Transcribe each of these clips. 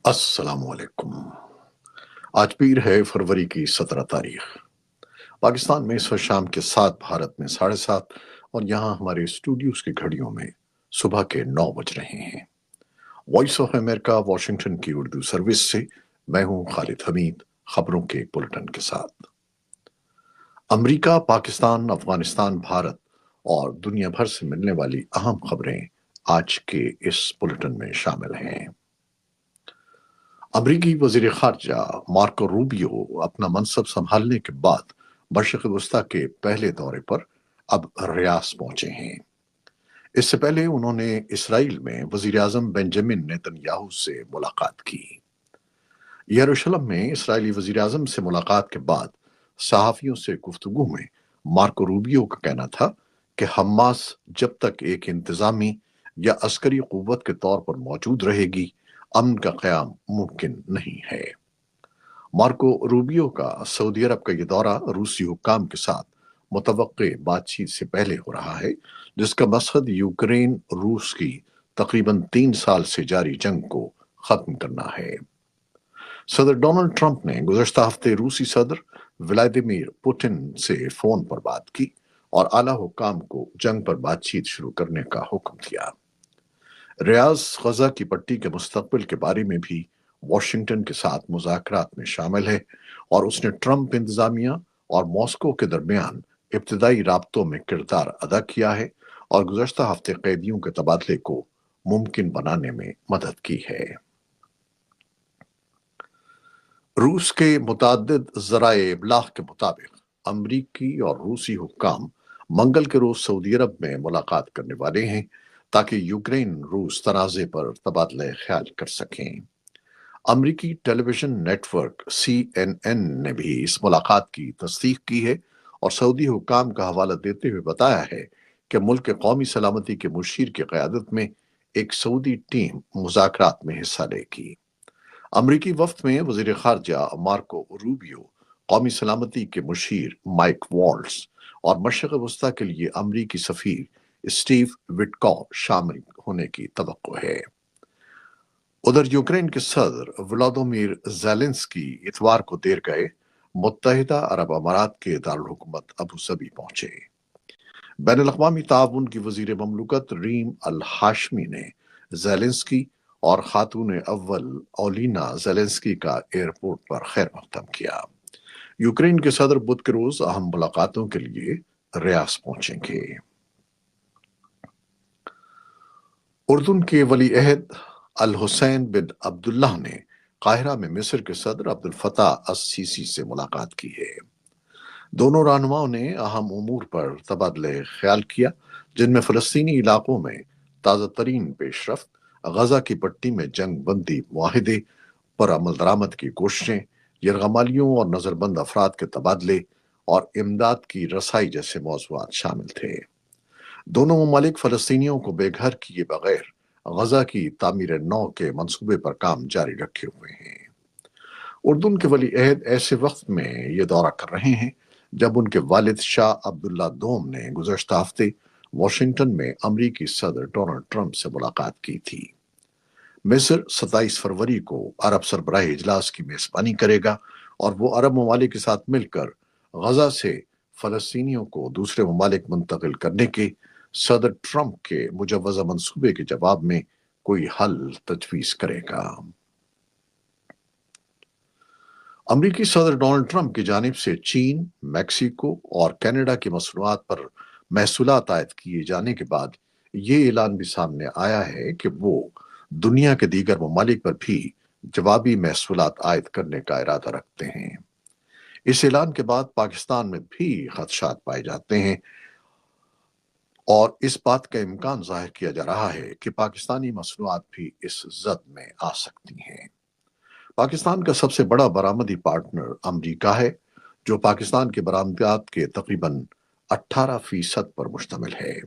अस्सलाम वालेकुम। आज पीर है फरवरी की 17 तारीख। पाकिस्तान में इस वक्त शाम के 7, भारत में 7:30 और यहाँ हमारे स्टूडियोज की घड़ियों में सुबह के 9 बज रहे हैं। वॉइस ऑफ अमेरिका वॉशिंगटन की उर्दू सर्विस से मैं हूँ खालिद हमीद, खबरों के एक बुलेटिन के साथ। अमेरिका, पाकिस्तान, अफगानिस्तान, भारत और दुनिया भर से मिलने वाली अहम खबरें आज के इस बुलेटिन में शामिल हैं। अमरीकी वजीर खारजा मार्को रूबियो अपना मनसब संभालने के बाद मशरिक़ वस्ता के पहले दौरे पर अब रियाद पहुंचे हैं। इससे पहले उन्होंने इसराइल में वजीर आजम बेंजामिन नेतन्याहू से मुलाकात की। यरूशलेम में इसराइली वजीर आजम से मुलाकात के बाद सहाफियों से गुफ्तगू में मार्को रूबियो का कहना था कि हमास जब तक एक इंतजामी या अस्करी कुव्वत के तौर पर मौजूद रहेगी, अमन का क़याम मुमकिन नहीं है। मार्को रूबियो का सऊदी अरब का ये दौरा रूसी हुक्काम के साथ मुतवक्के बातचीत से पहले हो रहा है, जिसका मकसद यूक्रेन रूस की तकरीबन 3 साल से जारी जंग को खत्म करना है। सदर डोनाल्ड ट्रंप ने गुज़श्ता हफ्ते रूसी सदर व्लादिमीर पुतिन से फोन पर बात की और आला हुक्काम को जंग पर बातचीत शुरू करने का हुक्म दिया। रियाद गजा की पट्टी के मुस्तकबिल के बारे में भी वाशिंगटन के साथ मुज़ाकरात में शामिल है और उसने ट्रंप इंतजामिया और मॉस्को के दरमियान इब्तदाई राब्तों में किरदार अदा किया है और गुज़श्ता हफ्ते कैदियों के तबादले को मुमकिन बनाने में मदद की है। रूस के मुताद्दिद ज़राए इब्लाग के मुताबिक अमरीकी और रूसी हुक्काम मंगल के रोज सऊदी अरब में मुलाकात करने वाले हैं ताकि यूक्रेन रूस तनाज़े पर तबादला ख्याल कर सकें। अमरीकी टेलीविजन नेटवर्क CNN ने भी इस मुलाकात की तस्दीक की है और सऊदी हुक्काम का हवाला देते हुए बताया है कि मुल्क के कौमी सलामती के मुशीर की क़यादत में एक सऊदी टीम मुज़ाकरात में हिस्सा लेगी। अमरीकी वफ्द में वज़ीर ख़ारजा मार्को रूबियो, कौमी सलामती के मुशीर माइक वॉल्ट्स और मशरिक़ वस्ता के लिए अमरीकी सफ़ीर स्टीव विटकॉफ शामिल होने की तवक्को है। उधर यूक्रेन के सदर व्लादिमीर ज़ेलेंस्की इतवार को देर गए मुत्तहिदा अरब अमारात के दारुल हुकूमत अबू धाबी पहुंचे। बैनुल अक़वामी ताउन की वज़ीर ममलकत रीम अल हाशमी ने ज़ेलेंस्की और खातून अव्वल ओलिना ज़ेलेंस्की का एयरपोर्ट पर खैर मकदम किया। यूक्रेन के सदर बुध के रोज अहम मुलाकातों के लिए रियाद पहुंचेंगे। उर्दून के वली अहद अल हुसैन बिन अब्दुल्लाह ने काहिरा में मिस्र के सदर अब्दुल फताह अस-सीसी से मुलाकात की है। दोनों रहनुमाओं ने अहम उमूर पर तबादले ख्याल किया, जिनमें फ़लस्तीनी इलाकों में ताज़ा तरीन पेशरफ्त, गजा की पट्टी में जंग बंदी मुआहिदे पर अमल दरामद की कोशिशें, यरगमालियों और नजरबंद अफराद के तबादले और इमदाद की रसाई जैसे मौज़ूआत शामिल थे। दोनों ममालिक फ़लस्तीनियों को बेघर किए बगैर गजा की तामीर नौ के मंसूबे पर काम जारी रखे हुए हैं। उर्दून के वली अहद ऐसे वक्त में ये दौरा कर रहे हैं जब उनके वालिद शाह अब्दुल्ला दोम ने गुज़श्ता हफ्ते वाशिंगटन में अमरीकी सदर डोनाल्ड ट्रंप से मुलाकात की थी। मिस्र 27 फरवरी को अरब सरबराह इजलास की मेजबानी करेगा और वो अरब ममालिक के साथ मिलकर गजा से फ़लस्तीनियों को दूसरे ममालिक मुंतकिल करने के सदर ट्रंप के मुजव्वज़ा मंसूबे के जवाब में कोई हल तजवीज़ करेगा। अमरीकी सदर डोनाल्ड ट्रंप की जानिब से चीन, मैक्सिको और कनाडा की मसनूआत पर महसूलात आयद किए जाने के बाद ये ऐलान भी सामने आया है कि वो दुनिया के दीगर ममालिक पर भी जवाबी महसूलात आयद करने का इरादा रखते हैं। इस ऐलान के बाद पाकिस्तान में भी खदशात पाए जाते हैं और इस बात का इम्कान जाहिर किया जा रहा है कि पाकिस्तानी मसनूआत भी इस जद में आ सकती हैं। पाकिस्तान का सबसे बड़ा बरामदी पार्टनर अमरीका है, जो पाकिस्तान के बरामदात के तकरीबन 18% पर मुश्तमिल है।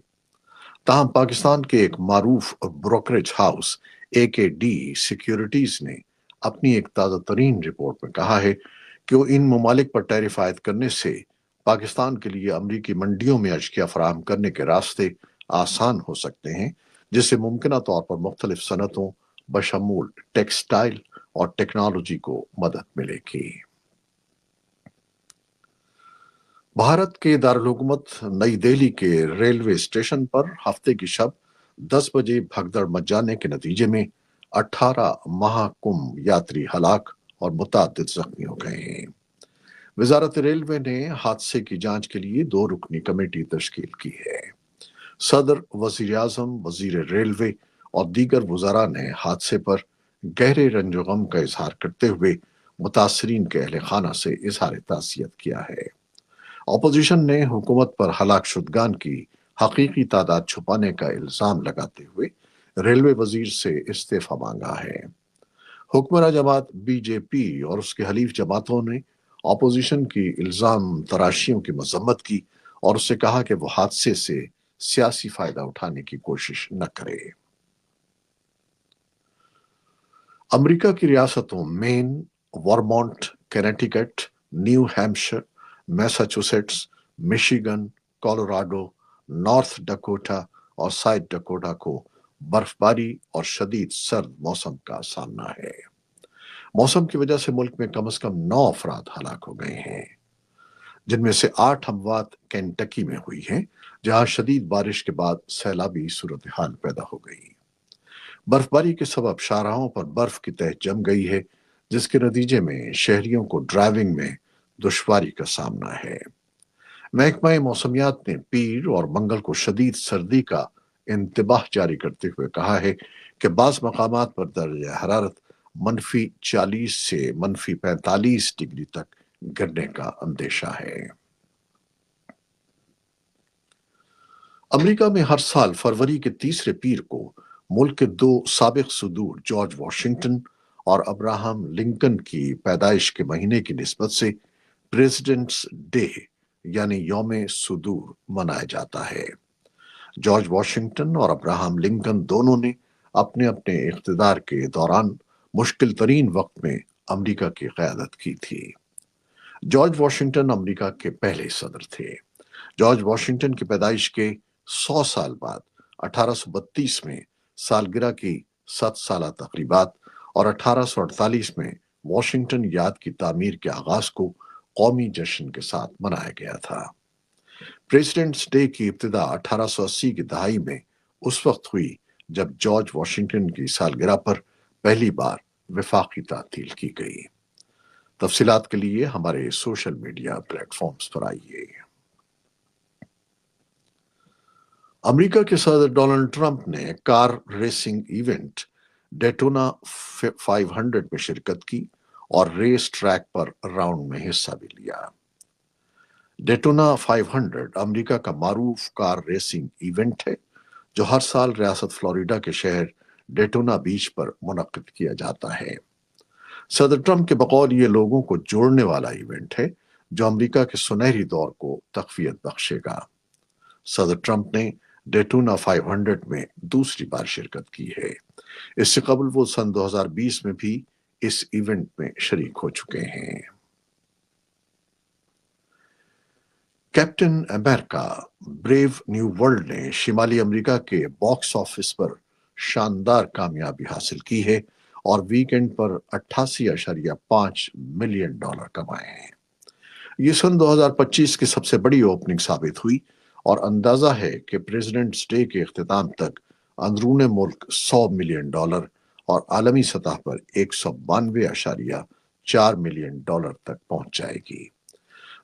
ताहम पाकिस्तान के एक मारूफ ब्रोकरेज हाउस AKD सिक्योरिटीज ने अपनी एक ताज़ा तरीन रिपोर्ट में कहा है कि वो इन ममालिक पर टैरिफ आयद करने से पाकिस्तान के लिए अमरीकी मंडियों में अशिया फराहम करने के रास्ते आसान हो सकते हैं, जिससे मुमकिन तौर पर मुख्तलिफ सनतों बशमूल टेक्सटाइल اور ٹیکنالوجی کو مدد ملے گی۔ بھارت کے دارالحکومت نئی دہلی کے ریلوے اسٹیشن پر ہفتے کی شب 10 بجے بھگدڑ مچ جانے کے نتیجے میں 18 مہاکمبھ یاتری ہلاک اور متعدد زخمی ہو گئے ہیں۔ وزارت ریلوے نے حادثے کی جانچ کے لیے 2 رکنی کمیٹی تشکیل کی ہے۔ صدر، وزیر اعظم، وزیر ریلوے اور دیگر وزراء نے حادثے پر گہرے رنج و غم کا اظہار کرتے ہوئے متاثرین کے اہل خانہ سے اظہار تعزیت کیا ہے۔ اپوزیشن نے حکومت پر ہلاک شدگان کی حقیقی تعداد چھپانے کا الزام لگاتے ہوئے ریلوے وزیر سے استعفیٰ مانگا ہے۔ حکمراں جماعت بی جے پی اور اس کے حلیف جماعتوں نے اپوزیشن کی الزام تراشیوں کی مذمت کی اور اس سے کہا کہ وہ حادثے سے سیاسی فائدہ اٹھانے کی کوشش نہ کرے۔ امریکہ کی ریاستوں Maine, Vermont, Connecticut, New Hampshire, Massachusetts, Michigan, Colorado, North Dakota اور ساؤتھ ڈکوٹا کو برف باری اور شدید سرد موسم کا سامنا ہے۔ موسم کی وجہ سے ملک میں کم از کم 9 افراد ہلاک ہو گئے ہیں، جن میں سے 8 اموات کینٹکی میں ہوئی ہیں، جہاں شدید بارش کے بعد سیلابی صورتحال پیدا ہو گئی۔ برف باری کے سبب شاہراہوں پر برف کی تہہ جم گئی ہے، جس کے نتیجے میں شہریوں کو ڈرائیونگ میں دشواری کا سامنا ہے۔ محکمہ موسمیات نے پیر اور منگل کو شدید سردی کا انتباہ جاری کرتے ہوئے کہا ہے کہ بعض مقامات پر درجہ حرارت -40 سے -45 ڈگری تک گرنے کا اندیشہ ہے۔ امریکہ میں ہر سال فروری کے تیسرے پیر کو ملک کے 2 سابق صدور جارج واشنگٹن اور ابراہم لنکن کی پیدائش کے مہینے کی نسبت سے پریزیڈنٹس ڈے یعنی یوم صدور منایا جاتا ہے۔ جارج واشنگٹن اور ابراہم لنکن دونوں نے اپنے اپنے اقتدار کے دوران مشکل ترین وقت میں امریکہ کی قیادت کی تھی۔ جارج واشنگٹن امریکہ کے پہلے صدر تھے۔ جارج واشنگٹن کی پیدائش کے 100 سال بعد 1832 میں سالگرہ کی 7 سالہ تقریبات اور 1848 میں واشنگٹن یاد کی تعمیر کے آغاز کو قومی جشن کے ساتھ منایا گیا تھا۔ پریزیڈنٹس ڈے کی ابتدا 1880 کی دہائی میں اس وقت ہوئی جب جارج واشنگٹن کی سالگرہ پر پہلی بار وفاقی تعطیل کی گئی۔ تفصیلات کے لیے ہمارے سوشل میڈیا پلیٹ فارمز پر آئیے۔ امریکہ کے صدر ڈونلڈ ٹرمپ نے کار ریسنگ ایونٹ ڈیٹونا 500 میں شرکت کی اور ریس ٹریک پر راؤنڈ میں حصہ بھی لیا۔ ڈیٹونا 500 امریکہ کا معروف کار ریسنگ ایونٹ ہے جو ہر سال ریاست فلوریڈا کے شہر ڈیٹونا بیچ پر منعقد کیا جاتا ہے۔ صدر ٹرمپ کے بقول یہ لوگوں کو جوڑنے والا ایونٹ ہے جو امریکہ کے سنہری دور کو تقویت بخشے گا۔ صدر ٹرمپ نے ڈیٹونا 500 میں دوسری بار شرکت کی ہے۔ اس سے قبل وہ سن 2020 میں بھی اس ایونٹ میں شریک ہو چکے ہیں۔ کیپٹن امریکہ بریو نیو ورلڈ نے شمالی امریکہ کے باکس آفس پر شاندار کامیابی حاصل کی ہے اور ویکینڈ پر $88.5 ملین کمائے ہیں۔ یہ سن 2025 کی سب سے بڑی اوپننگ ثابت ہوئی اور اندازہ ہے کہ پریزیڈنٹس ڈے کے اختتام تک اندرون ملک $100 ملین اور عالمی سطح پر $192.4 ملین تک پہنچ جائے گی۔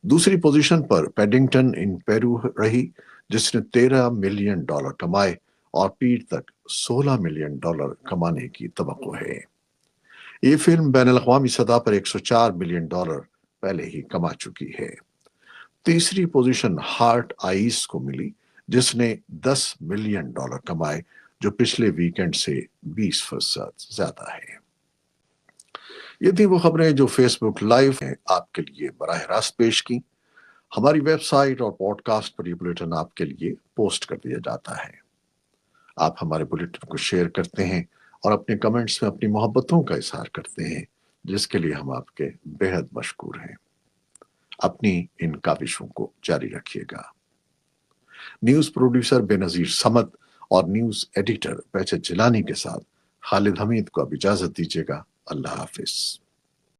دوسری پوزیشن پر پیڈنگٹن ان پیرو رہی جس نے $13 ملین کمائے اور پیر تک $16 ملین کمانے کی توقع ہے۔ یہ فلم بین الاقوامی سطح پر $104 ملین پہلے ہی کما چکی ہے۔ تیسری پوزیشن ہارٹ آئیز کو ملی جس نے $10 ملین کمائے جو پچھلے ویکینڈ سے 20% زیادہ ہے۔ یہ تھی وہ خبریں جو فیس بک لائیو ہیں آپ کے لیے براہ راست پیش کی۔ ہماری ویب سائٹ اور پوڈ کاسٹ پر یہ بلیٹن آپ کے لیے پوسٹ کر دیا جاتا ہے۔ آپ ہمارے بلیٹن کو شیئر کرتے ہیں اور اپنے کمنٹس میں اپنی محبتوں کا اظہار کرتے ہیں جس کے لیے ہم آپ کے بہت مشکور ہیں۔ اپنی ان کاوشوں کو جاری رکھیے گا۔ نیوز پروڈیوسر بے نظیر صمد اور نیوز ایڈیٹر بہجت جیلانی کے ساتھ خالد حمید کو اب اجازت دیجیے گا۔ اللہ حافظ۔